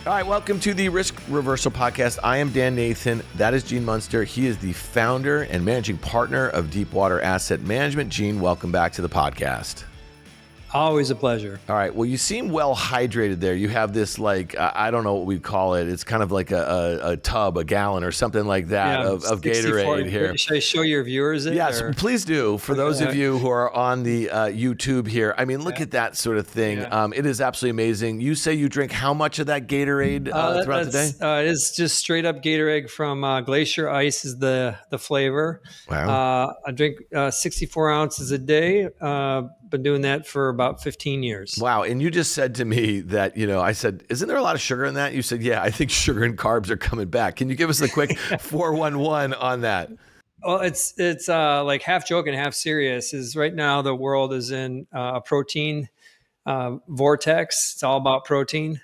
All right, welcome to the Risk Reversal Podcast. I am Dan Nathan. That is Gene Munster. He is the founder and managing partner of Deepwater Asset Management. Gene, welcome back to the podcast. Always a pleasure. All right. Well, you seem well hydrated there. You have this I don't know what we'd call it. It's kind of like a tub, a gallon or something like that of Gatorade here. Should I show your viewers it? Yes, please do. For those of you who are on the YouTube here, I mean, look at that sort of thing. Yeah. It is absolutely amazing. You say you drink how much of that Gatorade throughout the day? It is just straight up Gatorade from Glacier Ice is the flavor. Wow. I drink 64 ounces a day. Been doing that for about 15 years. Wow. And you just said to me that, I said, isn't there a lot of sugar in that? You said, yeah, I think sugar and carbs are coming back. Can you give us a quick 411 on that? Well, it's like half joke and half serious. Is right now the world is in a protein vortex. It's all about protein.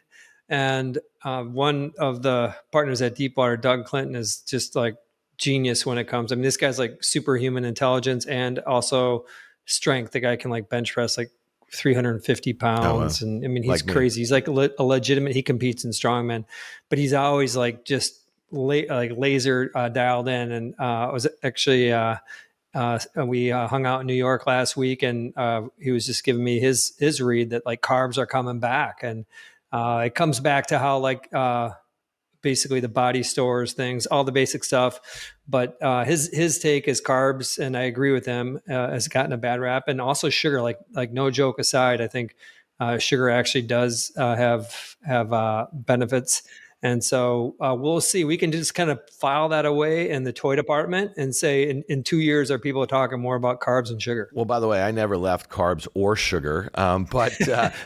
And one of the partners at Deepwater, Doug Clinton, is just like genius when it comes. I mean, this guy's like superhuman intelligence and also strength. The guy can like bench press like 350 pounds. Oh, wow. And I mean, he's like crazy. He's like a legitimate, he competes in strongman, but he's always like just laser dialed in. And I was actually, we hung out in New York last week and he was just giving me his read that like carbs are coming back. And it comes back to how like, basically the body stores things, all the basic stuff. But his take is carbs, and I agree with him, has gotten a bad rap. And also sugar, like no joke aside, I think sugar actually does have benefits. And so we'll see. We can just kind of file that away in the toy department and say in 2 years, are people talking more about carbs and sugar? Well, by the way, I never left carbs or sugar, but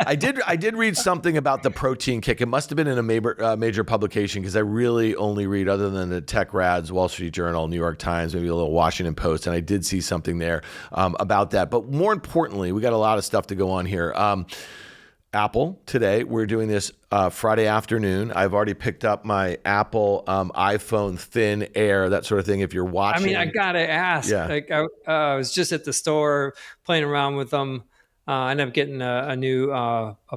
I did read something about the protein kick. It must have been in a major publication because I really only read, other than the Tech Rads, Wall Street Journal, New York Times, maybe a little Washington Post, and I did see something there about that. But more importantly, we got a lot of stuff to go on here. Apple today, we're doing this Friday afternoon. I've already picked up my Apple iPhone Thin Air, that sort of thing. If you're watching, I mean, I gotta ask. Yeah. Like I was just at the store playing around with them. I ended up getting a new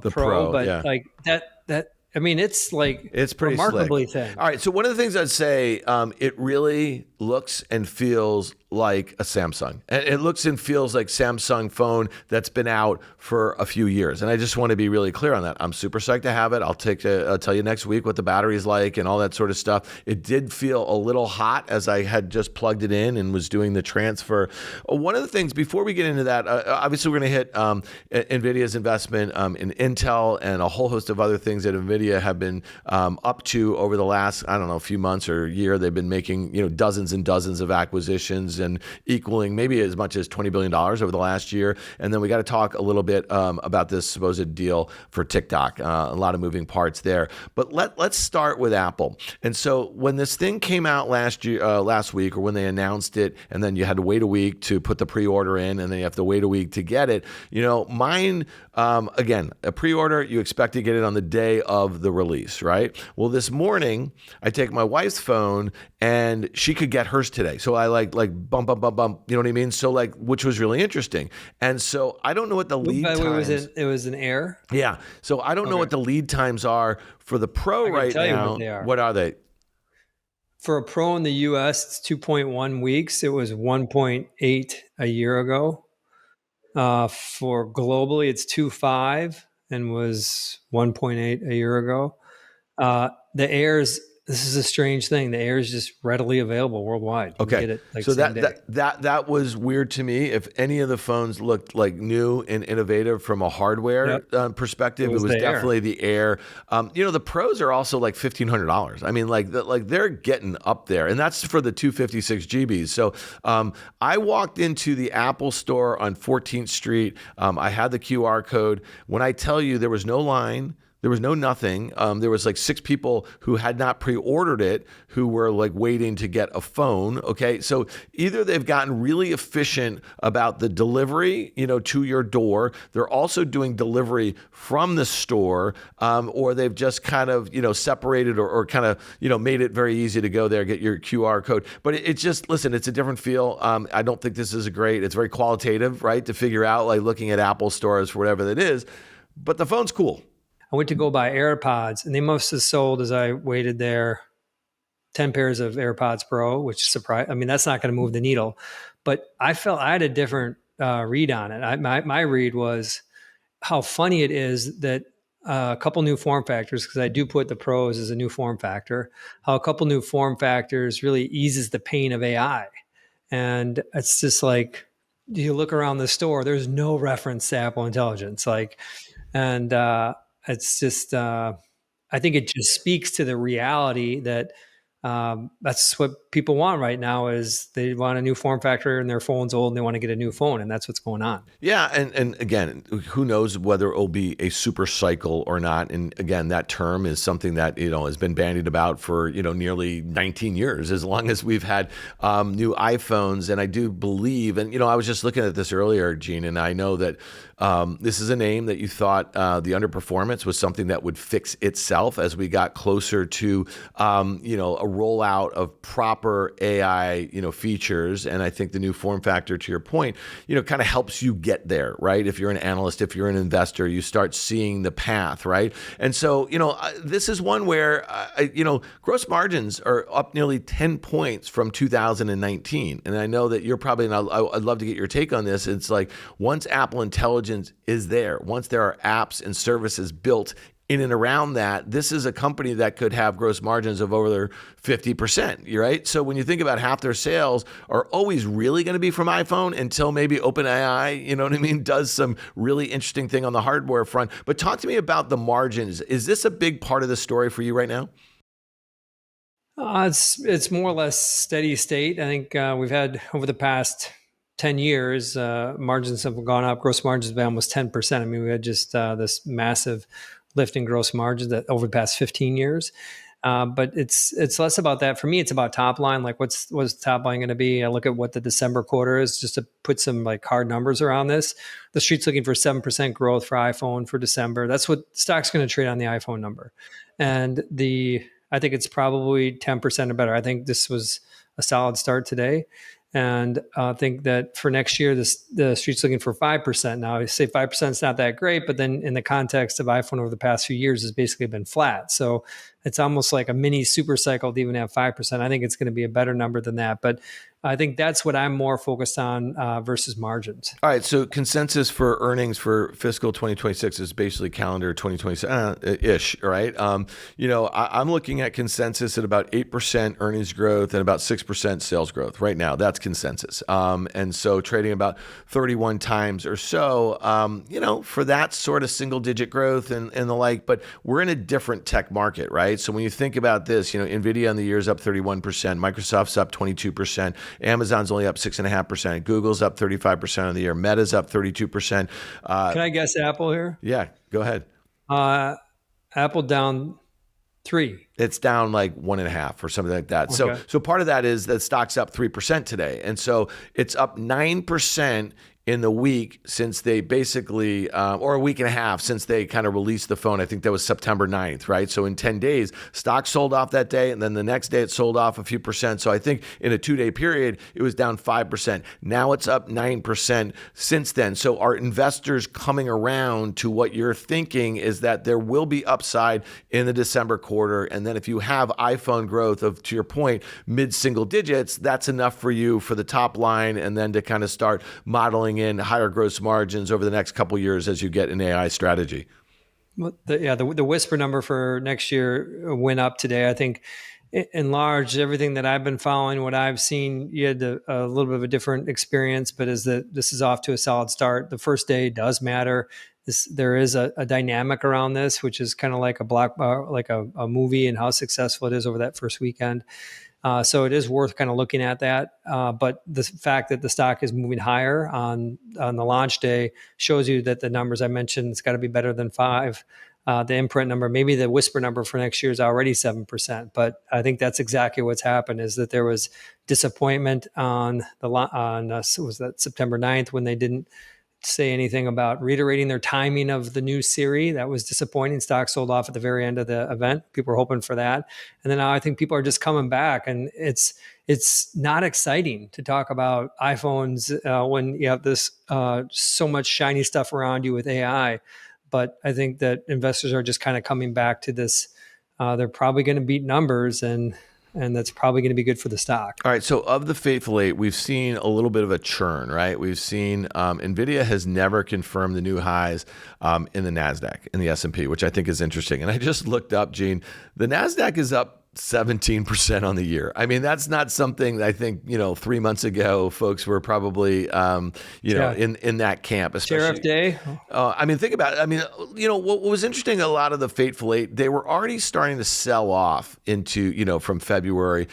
Pro, but yeah. Like that. I mean, it's pretty remarkably slick. Thin. All right. So one of the things I'd say, it really looks and feels like a Samsung. It looks and feels like Samsung phone that's been out for a few years. And I just want to be really clear on that. I'm super psyched to have it. I'll tell you next week what the battery's like and all that sort of stuff. It did feel a little hot as I had just plugged it in and was doing the transfer. One of the things, before we get into that, obviously we're going to hit Nvidia's investment in Intel and a whole host of other things that Nvidia have been up to over the last, I don't know, few months or year. They've been making, dozens and dozens of acquisitions and equaling maybe as much as $20 billion over the last year. And then we got to talk a little bit about this supposed deal for TikTok. A lot of moving parts there. But let's start with Apple. And so when this thing came out last week, or when they announced it, and then you had to wait a week to put the pre-order in, and then you have to wait a week to get it. Mine, again, a pre-order, you expect to get it on the day of the release, right? Well, this morning, I take my wife's phone, and she could get hers today. So I like bump, you know what I mean? So which was really interesting. And so I don't know what the lead times. It was an Air? Yeah. So I don't know what the lead times are for the Pro right now. What are they? For a Pro in the US, it's 2.1 weeks. It was 1.8 a year ago. For globally, it's 2.5 and was 1.8 a year ago. The Airs, this is a strange thing. The Air is just readily available worldwide. You okay, can get it so that was weird to me. If any of the phones looked like new and innovative from a hardware perspective, it was definitely the Air. The Pros are also like $1,500. I mean, they're getting up there, and that's for the 256 GBs. So I walked into the Apple store on 14th Street. I had the QR code. When I tell you there was no line, there was no nothing. There was like 6 people who had not pre-ordered it who were like waiting to get a phone. Okay. So either they've gotten really efficient about the delivery, to your door. They're also doing delivery from the store, or they've just kind of, separated or kind of, made it very easy to go there, get your QR code. But it's just, listen, it's a different feel. I don't think this is it's very qualitative, right? To figure out, like looking at Apple stores for whatever that is, but the phone's cool. I went to go buy AirPods, and they must have sold, as I waited there, 10 pairs of AirPods Pro, which surprised. I mean, that's not going to move the needle, but I felt I had a different read on it. My read was how funny it is that a couple new form factors, because I do put the Pros as a new form factor, how a couple new form factors really eases the pain of AI. And it's just like, you look around the store, there's no reference to Apple Intelligence. Like, and it's just, I think it just speaks to the reality that that's what people want right now is they want a new form factor and their phone's old and they want to get a new phone. And that's what's going on. Yeah, and again, who knows whether it'll be a super cycle or not? And again, that term is something that has been bandied about for nearly 19 years, as long as we've had new iPhones. And I do believe, and I was just looking at this earlier, Gene, and I know that this is a name that you thought the underperformance was something that would fix itself as we got closer to a rollout of proper AI features. And I think the new form factor, to your point, kind of helps you get there, right? If you're an analyst, if you're an investor, you start seeing the path, right? And so, this is one where, gross margins are up nearly 10 points from 2019. And I know that you're probably, and I'd love to get your take on this. It's like once Apple Intelligence is there, once there are apps and services built in and around that, this is a company that could have gross margins of over 50%, right? So when you think about half their sales are always really going to be from iPhone until maybe OpenAI, does some really interesting thing on the hardware front. But talk to me about the margins. Is this a big part of the story for you right now? It's more or less steady state. I think we've had over the past 10 years, margins have gone up. Gross margins have been almost 10%. I mean, we had just this massive lift in gross margins that over the past 15 years. But it's less about that. For me, it's about top line. Like what's top line going to be? I look at what the December quarter is just to put some like hard numbers around this. The street's looking for 7% growth for iPhone for December. That's what stock's going to trade on the iPhone number. And I think it's probably 10% or better. I think this was a solid start today. And I think that for next year, the street's looking for 5%. Now, I say 5% is not that great, but then in the context of iPhone over the past few years, has basically been flat. So it's almost like a mini super cycle to even have 5%. I think it's going to be a better number than that. But I think that's what I'm more focused on versus margins. All right. So consensus for earnings for fiscal 2026 is basically calendar 2026-ish, right? I'm looking at consensus at about 8% earnings growth and about 6% sales growth right now. That's consensus. And so trading about 31 times or so, for that sort of single digit growth and the like, but we're in a different tech market, right? So when you think about this, Nvidia on the year is up 31%, Microsoft's up 22%, Amazon's only up 6.5%, Google's up 35% on the year, Meta's up 32%. Can I guess Apple here? Yeah, go ahead. Apple down 3. It's down like 1.5 or something like that. Okay. So part of that is that stock's up 3% today. And so it's up 9% in the week since they basically, or a week and a half since they kind of released the phone. I think that was September 9th, right? So in 10 days, stock sold off that day, and then the next day it sold off a few percent. So I think in a 2-day period, it was down 5%. Now it's up 9% since then. So are investors coming around to what you're thinking is that there will be upside in the December quarter, and then if you have iPhone growth of, to your point, mid-single digits, that's enough for you for the top line, and then to kind of start modeling in higher gross margins over the next couple of years as you get an AI strategy. Well, the whisper number for next year went up today. I think in large, everything that I've been following, what I've seen, you had a little bit of a different experience, but this is off to a solid start. The first day does matter. There is a dynamic around this, which is kind of like a movie and how successful it is over that first weekend. So it is worth kind of looking at that. But the fact that the stock is moving higher on the launch day shows you that the numbers I mentioned, it's got to be better than 5. The imprint number, maybe the whisper number for next year is already 7%. But I think that's exactly what's happened is that there was disappointment was that September 9th when they didn't say anything about reiterating their timing of the new Siri. That was disappointing. Stock sold off at the very end of the event. People were hoping for that. And then now I think people are just coming back, and it's not exciting to talk about iPhones when you have this so much shiny stuff around you with AI. but I think that investors are just kind of coming back to this. They're probably going to beat numbers, and that's probably going to be good for the stock. All right. So of the Fateful Eight, we've seen a little bit of a churn, right? We've seen Nvidia has never confirmed the new highs in the NASDAQ, in the S&P, which I think is interesting. And I just looked up, Gene, the NASDAQ is up 17% on the year. I mean, that's not something that I think, 3 months ago, folks were probably, in that camp, especially. Tariff day. I mean, think about it. I mean, what was interesting, a lot of the Fateful Eight, they were already starting to sell off into, from February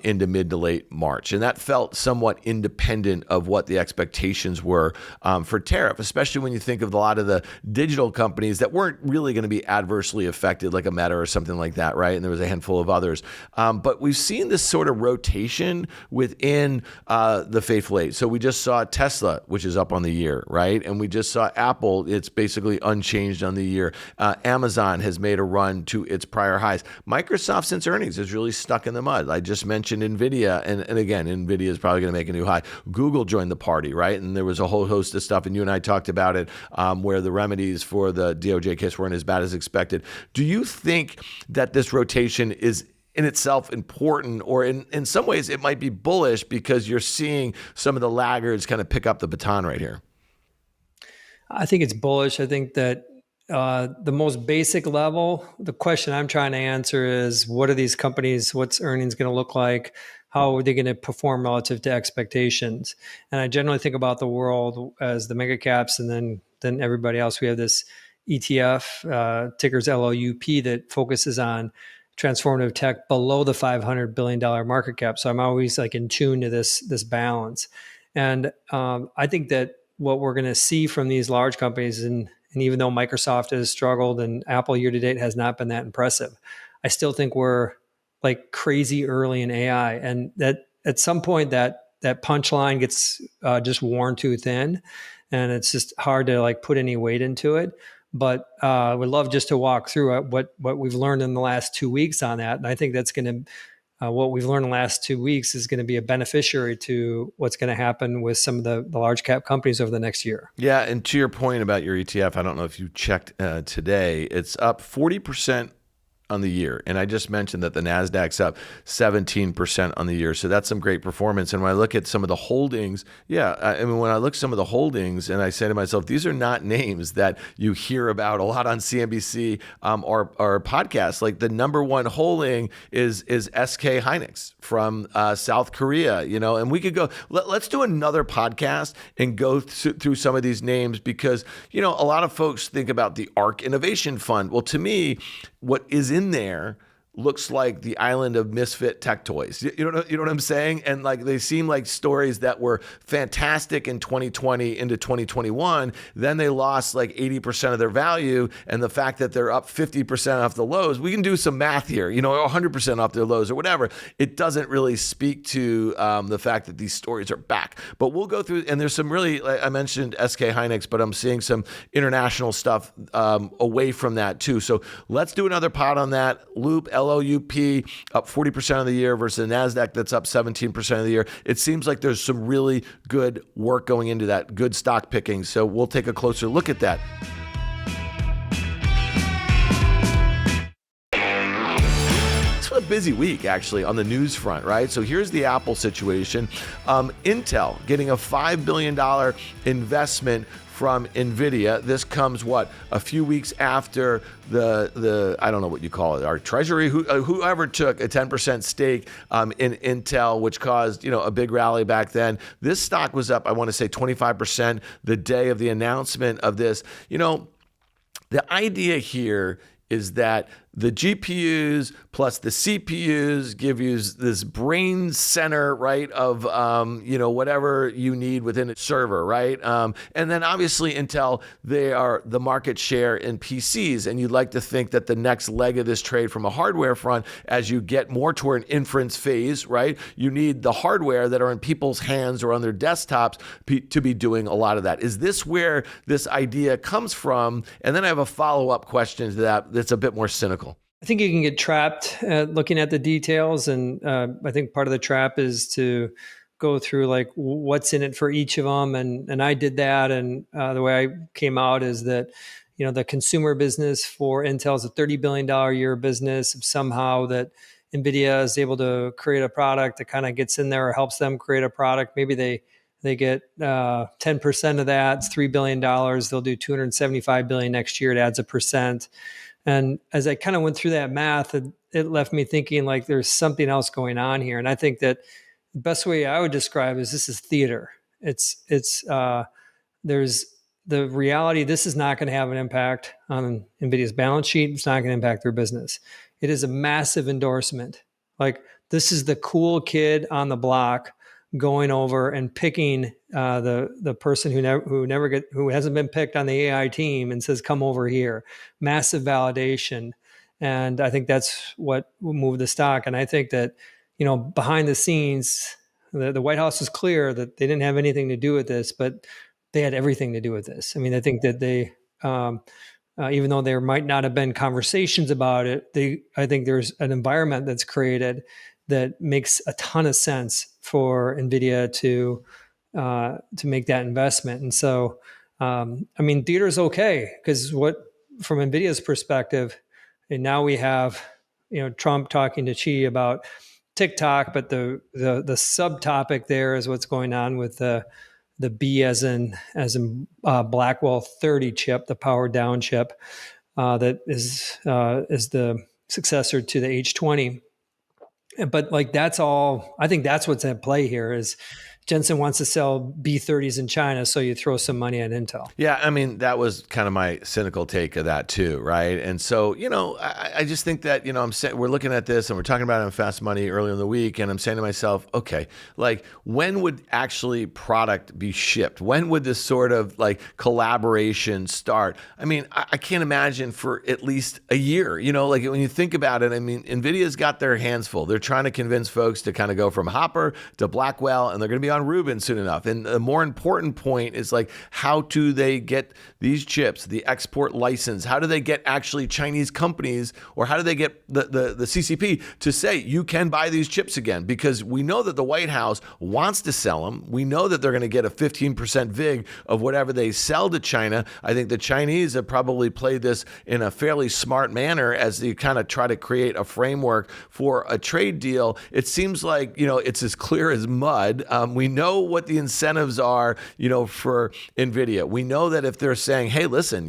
into mid to late March. And that felt somewhat independent of what the expectations were for tariff, especially when you think of a lot of the digital companies that weren't really going to be adversely affected, like a Meta or something like that, right? And there was a handful of others. But we've seen this sort of rotation within the Fateful Eight. So we just saw Tesla, which is up on the year, right? And we just saw Apple, it's basically unchanged on the year. Amazon has made a run to its prior highs. Microsoft, since earnings, is really stuck in the mud. I just mentioned Nvidia, and again, Nvidia is probably going to make a new high. Google joined the party, right? And there was a whole host of stuff, and you and I talked about it, where the remedies for the DOJ case weren't as bad as expected. Do you think that this rotation is in itself important, or in some ways it might be bullish because you're seeing some of the laggards kind of pick up the baton right here? I think it's bullish. I think that the most basic level, the question I'm trying to answer is, what are these companies, what's earnings going to look like? How are they going to perform relative to expectations? And I generally think about the world as the mega caps, and then everybody else. We have this ETF, ticker's LOUP, that focuses on transformative tech below the $500 billion market cap. So I'm always like in tune to this balance. And I think that what we're going to see from these large companies, and even though Microsoft has struggled and Apple year to date has not been that impressive, I still think we're like crazy early in AI. And that at some point that punchline gets just worn too thin, and it's just hard to like put any weight into it. But I would love just to walk through what we've learned in the last 2 weeks on that. And I think that's going to, what we've learned in the last 2 weeks is going to be a beneficiary to what's going to happen with some of the large cap companies over the next year. Yeah. And to your point about your ETF, I don't know if you checked today, it's up 40% on the year. And I just mentioned that the NASDAQ's up 17% on the year. So that's some great performance. And when I look at some of the holdings, when I look at some of the holdings and I say to myself, these are not names that you hear about a lot on CNBC or podcasts. Like the number one holding is SK Hynix from South Korea, and we could go, let's do another podcast and go through some of these names because, a lot of folks think about the ARK Innovation Fund. Well, to me, what is in there looks like the island of misfit tech toys. You know what I'm saying? And like they seem like stories that were fantastic in 2020 into 2021. Then they lost like 80% of their value. And the fact that they're up 50% off the lows, we can do some math here, 100% off their lows or whatever. It doesn't really speak to the fact that these stories are back. But we'll go through, and there's some really, I mentioned SK Hynix, but I'm seeing some international stuff away from that too. So let's do another pod on that. Loop, LOUP, up 40% of the year versus the NASDAQ that's up 17% of the year. It seems like there's some really good work going into that, good stock picking. So we'll take a closer look at that. It's a busy week, actually, on the news front, right? So here's the Apple situation. Intel getting a $5 billion investment from Nvidia. This comes a few weeks after the I don't know what you call it, our treasury, whoever took a 10% stake in Intel, which caused a big rally back then. This stock was up, I want to say 25% the day of the announcement of this. The idea here is that the GPUs plus the CPUs give you this brain center, right, of, whatever you need within a server, right? And then obviously Intel, they are the market share in PCs. And you'd like to think that the next leg of this trade from a hardware front, as you get more toward an inference phase, right, you need the hardware that are in people's hands or on their desktops to be doing a lot of that. Is this where this idea comes from? And then I have a follow-up question to that that's a bit more cynical. I think you can get trapped looking at the details. And I think part of the trap is to go through like what's in it for each of them. And I did that. And the way I came out is that, the consumer business for Intel is a $30 billion a year business. If somehow that Nvidia is able to create a product that kind of gets in there or helps them create a product, maybe they get 10% of that. It's $3 billion. They'll do $275 billion next year. It adds 1%. And as I kind of went through that math, it left me thinking like there's something else going on here. And I think that the best way I would describe is this is theater. There's the reality. This is not going to have an impact on NVIDIA's balance sheet. It's not going to impact their business. It is a massive endorsement. Like this is the cool kid on the block going over and picking the person who hasn't been picked on the AI team and says, come over here. Massive validation. And I think that's what will move the stock. And I think that, behind the scenes, the White House is clear that they didn't have anything to do with this, but they had everything to do with this. I mean, I think that they, even though there might not have been conversations about it, I think there's an environment that's created that makes a ton of sense for NVIDIA to make that investment. And so, theater's okay because from NVIDIA's perspective, and now we have, Trump talking to Xi about TikTok, but the subtopic there is what's going on with the B as in Blackwell 30 chip, the powered down chip that is the successor to the H20. But like that's all. I think that's what's at play here. Is Jensen wants to sell B30s in China, so you throw some money at Intel. Yeah, I mean, that was kind of my cynical take of that too, right? And so, I just think that, we're looking at this and we're talking about it on Fast Money earlier in the week, and I'm saying to myself, okay, like when would actually product be shipped? When would this sort of like collaboration start? I mean, I can't imagine for at least a year, like when you think about it, I mean, NVIDIA's got their hands full. They're trying to convince folks to kind of go from Hopper to Blackwell, and they're going to be on Rubin soon enough. And the more important point is like, how do they get these chips, the export license? How do they get actually Chinese companies, or how do they get the CCP to say you can buy these chips again? Because we know that the White House wants to sell them. We know that they're going to get a 15% VIG of whatever they sell to China. I think the Chinese have probably played this in a fairly smart manner as they kind of try to create a framework for a trade deal. It seems like, it's as clear as mud. We know what the incentives are, for NVIDIA. We know that if they're saying, hey, listen,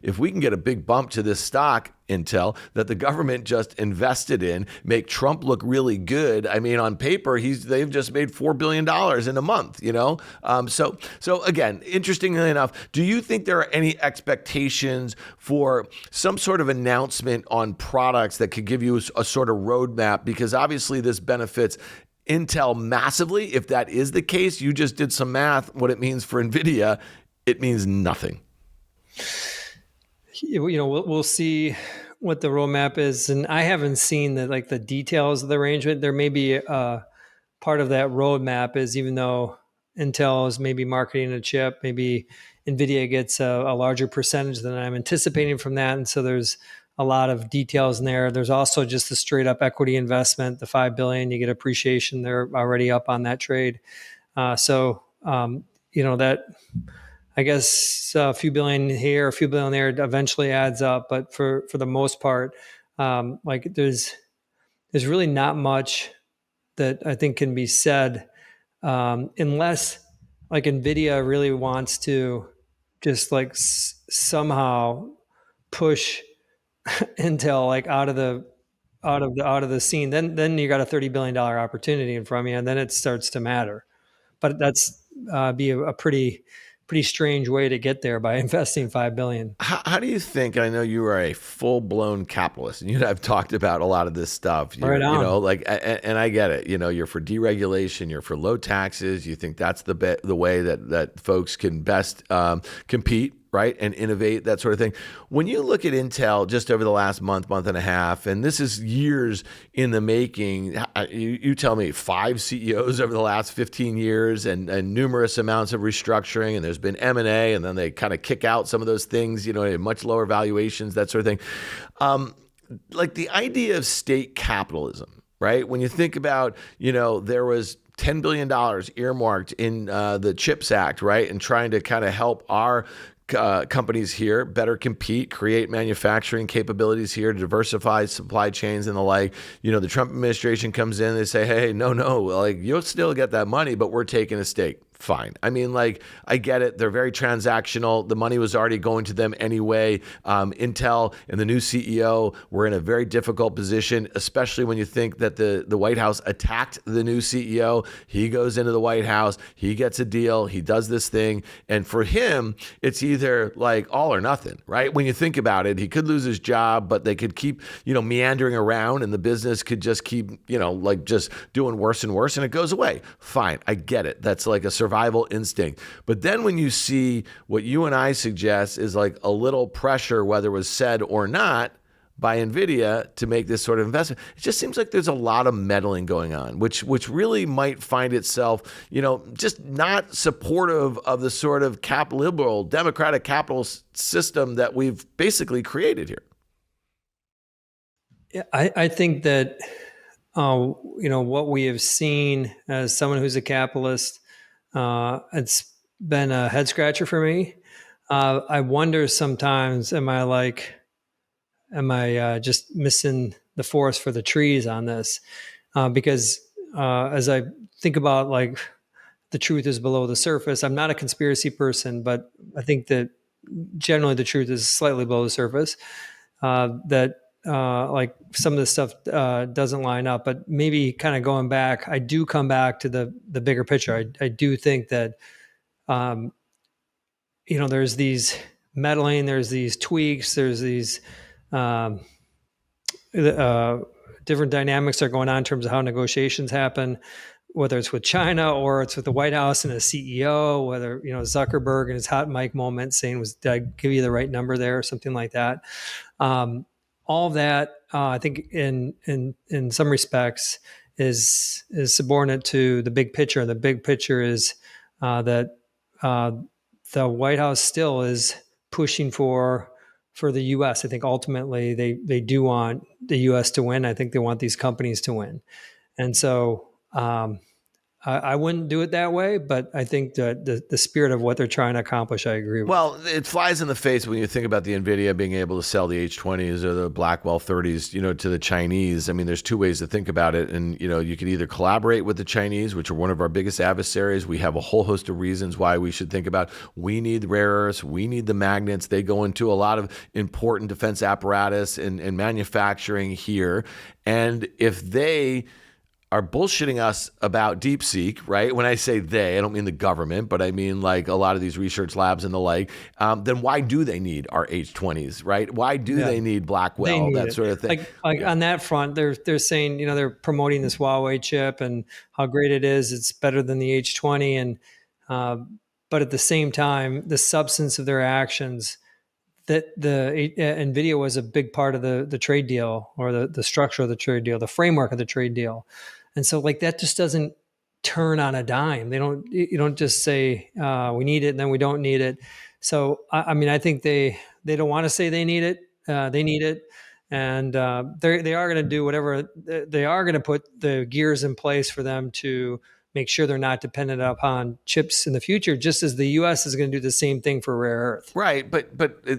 if we can get a big bump to this stock, Intel, that the government just invested in, make Trump look really good. I mean, on paper, they've just made $4 billion in a month, So again, interestingly enough, do you think there are any expectations for some sort of announcement on products that could give you a sort of roadmap? Because obviously this benefits Intel massively. If that is the case, you just did some math. What it means for NVIDIA, it means nothing. We'll see what the roadmap is, and I haven't seen the details of the arrangement. There may be part of that roadmap is, even though Intel is maybe marketing a chip, maybe NVIDIA gets a larger percentage than I'm anticipating from that, and so there's a lot of details in there. There's also just the straight up equity investment, the $5 billion. You get appreciation. They're already up on that trade, that. I guess a few billion here, a few billion there eventually adds up. But for the most part, there's really not much that I think can be said unless NVIDIA really wants to just somehow push Intel out of the scene. Then you got a $30 billion opportunity in front of you, and then it starts to matter. But that's be a pretty strange way to get there by investing $5 billion. How do you think? I know you are a full-blown capitalist, and you and I've talked about a lot of this stuff. Right on. And I get it. You're for deregulation, you're for low taxes. You think that's the way that folks can best compete, right, and innovate, that sort of thing. When you look at Intel just over the last month and a half, and this is years in the making, you tell me 5 CEOs over the last 15 years and numerous amounts of restructuring, and there's been M&A, and then they kind of kick out some of those things, at much lower valuations, that sort of thing. The idea of state capitalism, right? When you think about, there was $10 billion earmarked in the CHIPS Act, right, and trying to kind of help our companies here better compete, create manufacturing capabilities here to diversify supply chains and the like. The Trump administration comes in, they say, hey, no, like you'll still get that money, but we're taking a stake. Fine. I mean, like, I get it. They're very transactional. The money was already going to them anyway. Intel and the new CEO were in a very difficult position, especially when you think that the White House attacked the new CEO. He goes into the White House, he gets a deal, he does this thing. And for him, it's either like all or nothing, right? When you think about it, he could lose his job, but they could keep, meandering around and the business could just keep, like just doing worse and worse and it goes away. Fine. I get it. That's like a survival instinct. But then when you see what you and I suggest is like a little pressure, whether it was said or not, by Nvidia to make this sort of investment, it just seems like there's a lot of meddling going on, which really might find itself, just not supportive of the sort of liberal, democratic capitalist system that we've basically created here. Yeah, I think that, what we have seen as someone who's a capitalist, it's been a head scratcher for me. I wonder sometimes, am I just missing the forest for the trees on this? Because as I think about like the truth is below the surface, I'm not a conspiracy person, but I think that generally the truth is slightly below the surface. That like some of this stuff doesn't line up, but maybe kind of going back, I do come back to the bigger picture. I do think that, there's these meddling, there's these tweaks, there's these different dynamics that are going on in terms of how negotiations happen, whether it's with China or it's with the White House and a CEO, whether, Zuckerberg and his hot mic moment saying, did I give you the right number there or something like that? All of that, I think in some respects is subordinate to the big picture. And the big picture is that the White House still is pushing for the U.S. I think ultimately they do want the U.S. to win. I think they want these companies to win. And so I wouldn't do it that way, but I think that the spirit of what they're trying to accomplish, I agree with. Well, it flies in the face when you think about the Nvidia being able to sell the H20s or the Blackwell 30s, to the Chinese. I mean, there's two ways to think about it. And, you could either collaborate with the Chinese, which are one of our biggest adversaries. We have a whole host of reasons why we should think about, we need rare earths, we need the magnets. They go into a lot of important defense apparatus and manufacturing here. And if they are bullshitting us about DeepSeek, right? When I say they, I don't mean the government, but I mean like a lot of these research labs and the like, then why do they need our H20s, right? Why do they need Blackwell, that sort of thing? Like on that front, they're saying, they're promoting this Huawei chip and how great it is. It's better than the H20. And, but at the same time, the substance of their actions, that the NVIDIA was a big part of the trade deal, or the structure of the trade deal, the framework of the trade deal. And so like that just doesn't turn on a dime. You don't just say we need it and then we don't need it. So I mean, I think they don't want to say they need it. They need it, and they are going to do whatever. They are going to put the gears in place for them to make sure they're not dependent upon chips in the future, just as the U.S. is going to do the same thing for rare earth. Right, but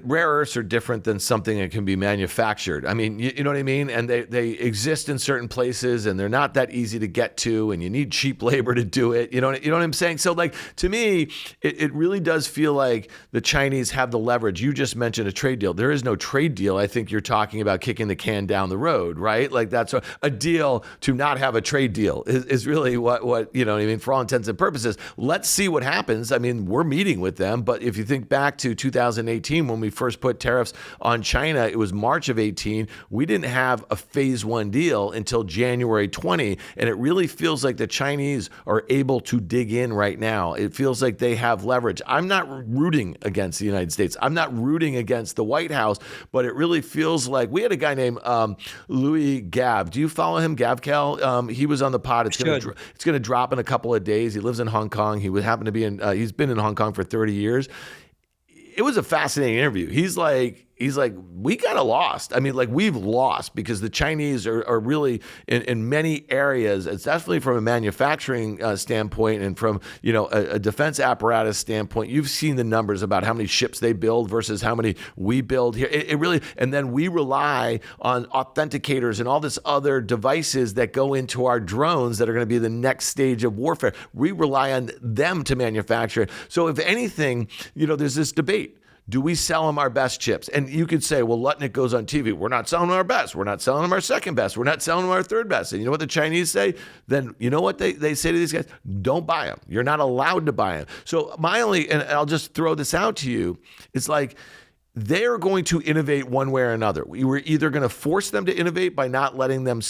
rare earths are different than something that can be manufactured. I mean, you know what I mean? And they exist in certain places, and they're not that easy to get to, and you need cheap labor to do it. You know what I'm saying? So, like, to me, it really does feel like the Chinese have the leverage. You just mentioned a trade deal. There is no trade deal. I think you're talking about kicking the can down the road, right? Like, that's a deal to not have a trade deal is really what you know what I mean, for all intents and purposes. Let's see what happens. I mean, we're meeting with them, but if you think back to 2018, when we first put tariffs on China, it was March of 18. We didn't have a phase one deal until January 20, and it really feels like the Chinese are able to dig in right now. It feels like they have leverage. I'm not rooting against the United States. I'm not rooting against the White House, but it really feels like we had a guy named Louis Gav. Do you follow him, Gavkel? He was on the pod. It's going to drop in a couple of days. He lives in Hong Kong. He would happen to be he's been in Hong Kong for 30 years. It was a fascinating interview. He's like, he's like, we kind of lost. I mean, like we've lost because the Chinese are really in many areas. It's definitely from a manufacturing standpoint and from, a defense apparatus standpoint. You've seen the numbers about how many ships they build versus how many we build here. It really, and then we rely on authenticators and all this other devices that go into our drones that are going to be the next stage of warfare. We rely on them to manufacture it. So if anything, there's this debate. Do we sell them our best chips? And you could say, well, Lutnick goes on TV. We're not selling them our best. We're not selling them our second best. We're not selling them our third best. And you know what the Chinese say? Then you know what they say to these guys? Don't buy them. You're not allowed to buy them. So and I'll just throw this out to you. It's like, they're going to innovate one way or another. We were either going to force them to innovate by not letting them,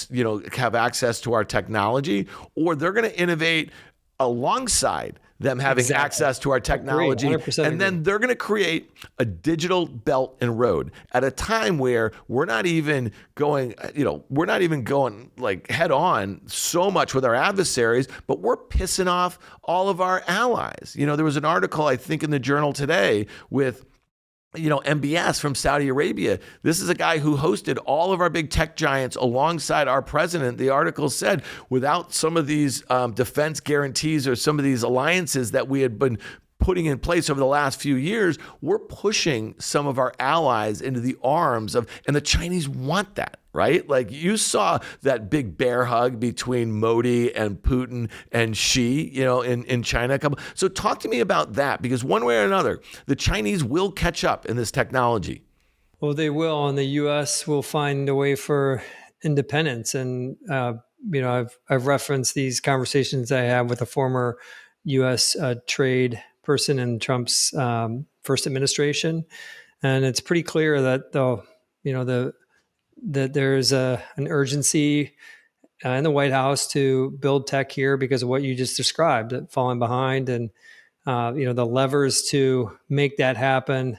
have access to our technology, or they're going to innovate alongside them having access to our technology. And then they're going to create a digital belt and road at a time where we're not even going like head on so much with our adversaries, but we're pissing off all of our allies. There was an article, I think, in the Journal today with MBS from Saudi Arabia. This is a guy who hosted all of our big tech giants alongside our president. The article said, without some of these defense guarantees or some of these alliances that we had been putting in place over the last few years, we're pushing some of our allies into the arms of, and the Chinese want that, right? Like you saw that big bear hug between Modi and Putin and Xi, in China. So talk to me about that, because one way or another, the Chinese will catch up in this technology. Well, they will, and the U.S. will find a way for independence. And I've referenced these conversations I had with a former U.S. trade person in Trump's first administration, and it's pretty clear that that there's an urgency in the White House to build tech here because of what you just described, falling behind, and the levers to make that happen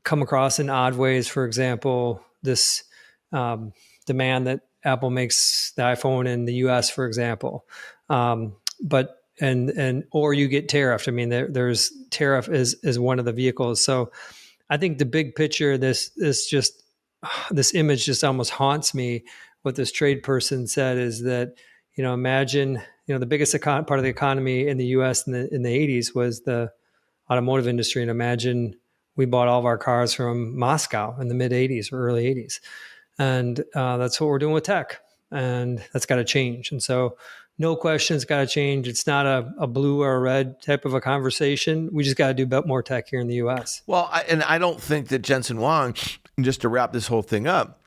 come across in odd ways. For example, this demand that Apple makes the iPhone in the U.S., for example, but or you get tariffed. I mean, there's tariff is one of the vehicles. So I think the big picture, this image just almost haunts me. What this trade person said is that, imagine, the biggest part of the economy in the U.S. in the 80s was the automotive industry. And imagine we bought all of our cars from Moscow in the mid 80s or early 80s. And that's what we're doing with tech. And that's got to change. And so no question, it's got to change. It's not a blue or a red type of a conversation. We just got to do more tech here in the U.S. Well, I don't think that Jensen Huang, just to wrap this whole thing up,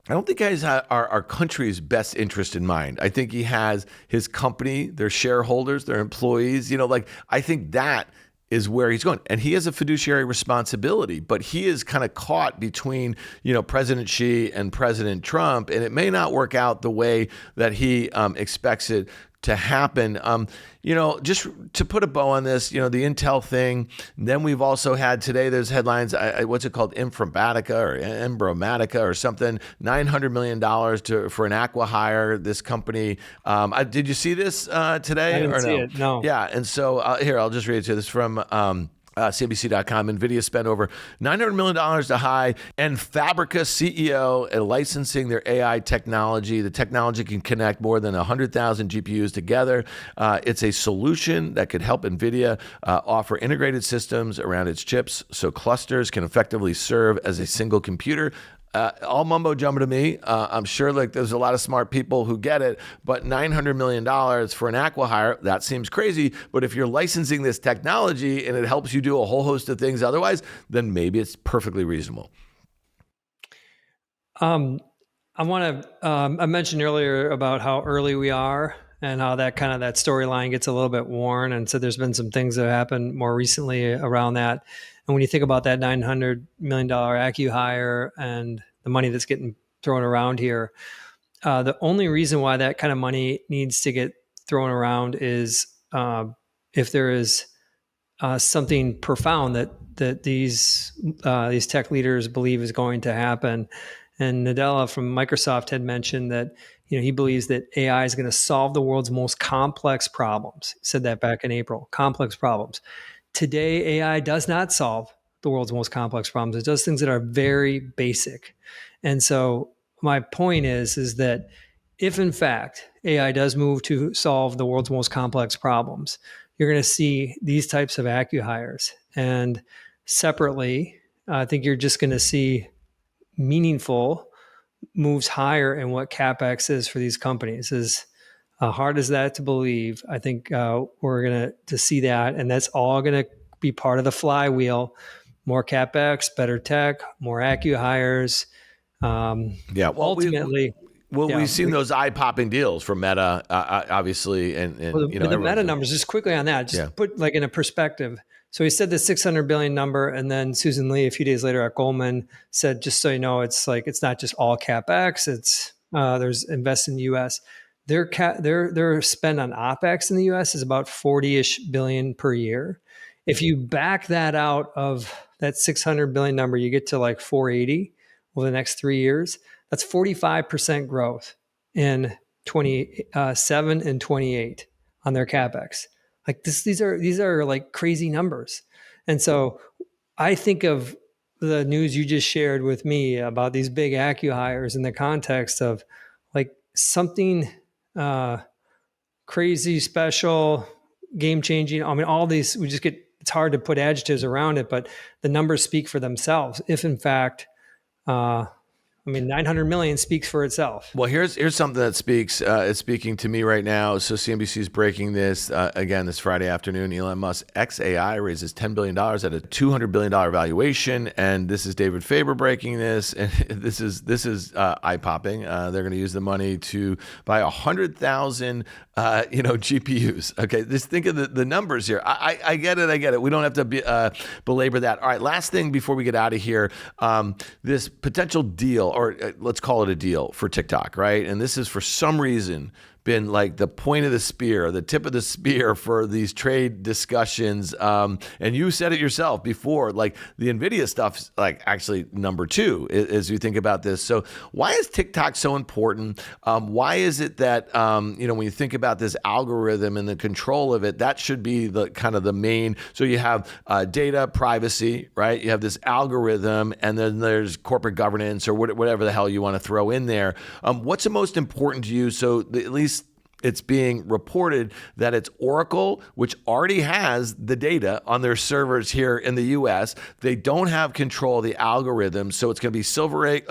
I don't think he has our country's best interest in mind. I think he has his company, their shareholders, their employees. I think that is where he's going. And he has a fiduciary responsibility, but he is kind of caught between, President Xi and President Trump, and it may not work out the way that he expects it to happen. Just to put a bow on this, the Intel thing. Then we've also had today, there's headlines, what's it called? Informatica or Embromatica or something, $900 million for an acqui-hire, this company. Did you see this today? I didn't see it, no. Yeah, and so here, I'll just read it to you. This is from CNBC.com. NVIDIA spent over $900 million to hire Fabrica CEO and licensing their AI technology. The technology can connect more than 100,000 GPUs together. It's a solution that could help NVIDIA offer integrated systems around its chips so clusters can effectively serve as a single computer. All mumbo jumbo to me. I'm sure there's a lot of smart people who get it, but $900 million for an acqui-hire, that seems crazy. But if you're licensing this technology and it helps you do a whole host of things otherwise, then maybe it's perfectly reasonable. I mentioned earlier about how early we are and how that storyline gets a little bit worn. And so there's been some things that have happened more recently around that. And when you think about that $900 million acqui-hire and the money that's getting thrown around here, the only reason why that kind of money needs to get thrown around is if there is something profound that these tech leaders believe is going to happen. And Nadella from Microsoft had mentioned that he believes that AI is going to solve the world's most complex problems. He said that back in April. Complex problems. Today, AI does not solve the world's most complex problems. It does things that are very basic. And so my point is that if in fact AI does move to solve the world's most complex problems, you're going to see these types of acquihires. And separately, I think you're just going to see meaningful moves higher in what CapEx is for these companies. As hard as that to believe, I think we're going to see that. And that's all going to be part of the flywheel. More CapEx, better tech, more acquihires. Yeah. Well, Ultimately, we've seen those eye-popping deals from Meta, obviously, and the Meta numbers. Just quickly on that, just put like in a perspective. So he said the 600 billion number, and then Susan Lee a few days later at Goldman said, just so you know, it's like it's not just all CapEx. It's there's invest in the U.S. Their spend on OpEx in the U.S. is about 40-ish billion per year. If you back that out of that 600 billion number, you get to like 480 over the next 3 years. That's 45% growth in 27 and 28 on their CapEx. Like these are like crazy numbers. And so I think of the news you just shared with me about these big acquihires in the context of like something crazy, special, game changing. I mean, all these, it's hard to put adjectives around it, but the numbers speak for themselves. If in fact, 900 million speaks for itself. Well, here's something that is speaking to me right now. So CNBC is breaking this again this Friday afternoon. Elon Musk XAI raises $10 billion at a $200 billion valuation, and this is David Faber breaking this. And this is eye popping. They're going to use the money to buy 100,000 GPUs. Okay, just think of the numbers here. I get it. We don't have to belabor that. All right, last thing before we get out of here. This potential deal, or let's call it a deal for TikTok, right? And this is for some reason been like the point of the spear, the tip of the spear for these trade discussions. And you said it yourself before, like the Nvidia stuff's like actually number two as you think about this. So why is TikTok so important? Why is it that, when you think about this algorithm and the control of it, that should be the kind of the main, so you have data privacy, right? You have this algorithm, and then there's corporate governance or whatever the hell you want to throw in there. What's the most important to you? So at least it's being reported that it's Oracle, which already has the data on their servers here in the U.S. They don't have control of the algorithm, so it's going to be Silver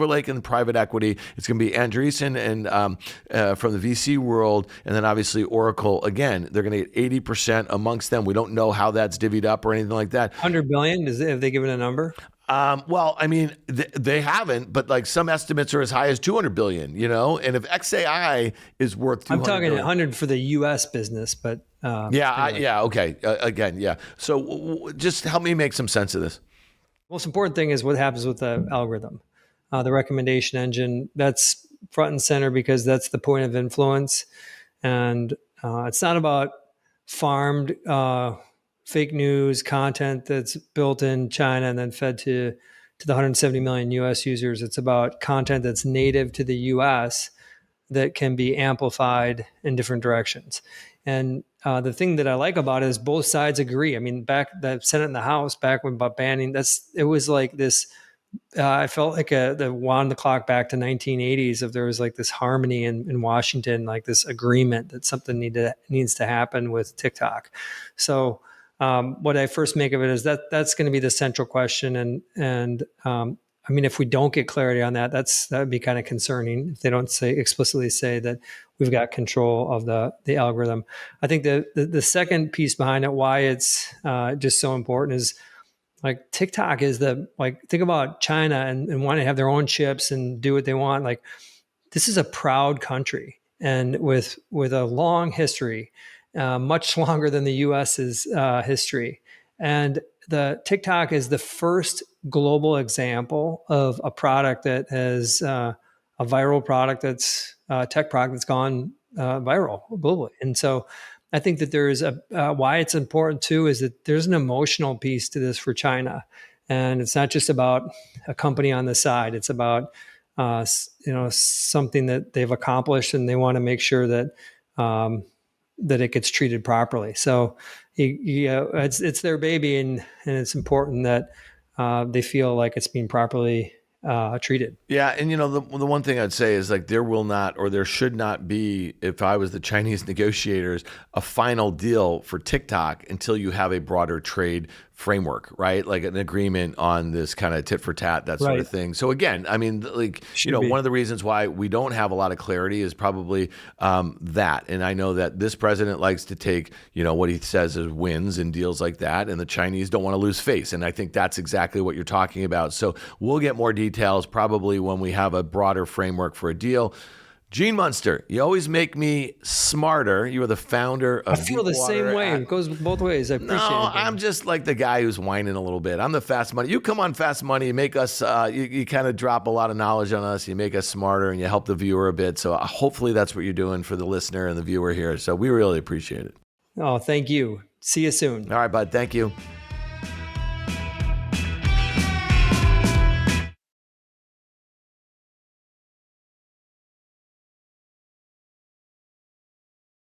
Lake and private equity. It's going to be Andreessen and from the VC world, and then obviously Oracle. Again, they're going to get 80% amongst them. We don't know how that's divvied up or anything like that. 100 billion? Have they given a number? Well, I mean, they haven't, but like some estimates are as high as 200 billion, and if XAI is worth 200 I'm talking billion, 100 for the U.S. business, but anyway. Okay. Again, yeah. So just help me make some sense of this. Most important thing is what happens with the algorithm, the recommendation engine. That's front and center because that's the point of influence, and it's not about farmed fake news content that's built in China and then fed to the 170 million US users. It's about content that's native to the US that can be amplified in different directions. And the thing that I like about it is both sides agree. I mean, back the Senate and the House, back when about banning, it was like this. I felt like the wound the clock back to 1980s. If there was like this harmony in Washington, like this agreement that something needs to happen with TikTok. So what I first make of it is that's going to be the central question, and I mean, if we don't get clarity on that, that would be kind of concerning if they don't explicitly say that we've got control of the algorithm. I think the second piece behind it, why it's just so important, is like TikTok is think about China and want to have their own chips and do what they want. Like this is a proud country, and with a long history. Much longer than the U.S.'s history. And the TikTok is the first global example of a product that has a viral product that's a tech product that's gone viral globally. And so I think that there is why it's important too is that there's an emotional piece to this for China. And it's not just about a company on the side. It's about something that they've accomplished, and they want to make sure that that it gets treated properly. So it's their baby, and it's important that they feel like it's being properly treated. Yeah, and the one thing I'd say is like there will not or there should not be, if I was the Chinese negotiators, a final deal for TikTok until you have a broader trade framework, right? Like an agreement on this kind of tit for tat, that sort of thing. So again, I mean, like, one of the reasons why we don't have a lot of clarity is probably that. And I know that this president likes to take, what he says as wins and deals like that. And the Chinese don't want to lose face. And I think that's exactly what you're talking about. So we'll get more details probably when we have a broader framework for a deal. Gene Munster, you always make me smarter. You are the founder of I feel the same way. It goes both ways. I appreciate it. No, I'm just like the guy who's whining a little bit. I'm the Fast Money. You come on Fast Money, you make us, you kind of drop a lot of knowledge on us. You make us smarter and you help the viewer a bit. So hopefully that's what you're doing for the listener and the viewer here. So we really appreciate it. Oh, thank you. See you soon. All right, bud. Thank you.